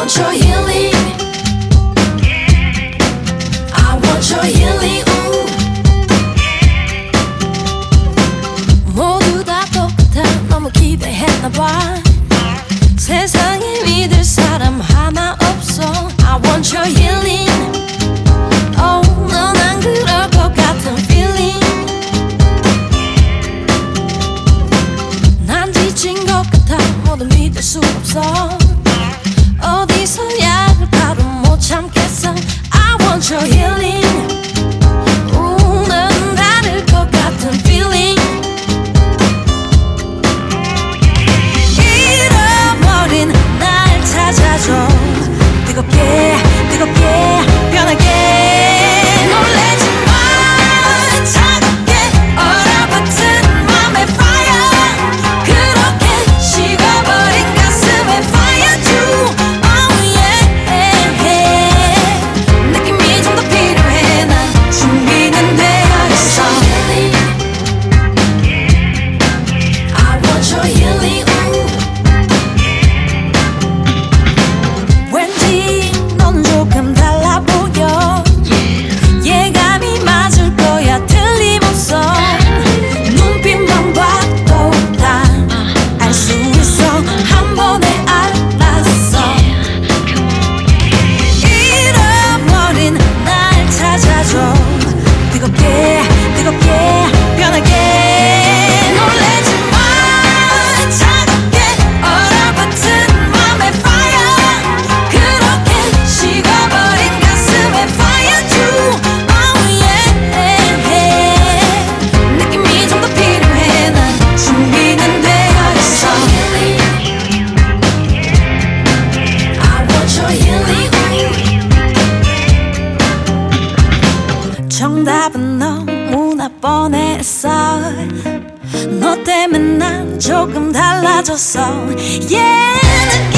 want your healing. I want your healing. 모두 다 똑같아. 너무 기대했나봐. 세상에 믿을 사람 하나 없어. I want your healing. Oh, 넌 안 그럴 것 같은 feeling. 난 지친 것 같아. 모두 믿을 수 없어. 어디서 약을 따로 못 참겠어. I want your healing. 넌 다를 것 같은 feeling. 잃어버린 날 찾아줘. 뜨겁게 뜨겁게 변하게. 놀래지 마. 차갑게 얼어붙은 맘의 fire. 그렇게 식어버린 가슴에 fire too. Oh yeah. 느낌이 좀 더 필요해. 난 준비는 되어 있어. I want your healing. 왠지 넌 조금 달라 보여. 예감이 맞을 거야. 틀림없어. 눈빛만 봐도 다 알 수 있어. 한 번에 알았어. 잃어버린 날 찾아줘. 뜨겁게 뜨겁게 변하게. 놀래지 마. 차갑게 얼어붙은 맘의 fire. 그렇게 식어버린 가슴에 fire too. Oh yeah. 느낌이 좀 더 필요해. 난 준비는 되어 있어. I want your healing. 정답은 너무나 뻔했어. 너 때문에 난 조금 달라졌어. Yeah.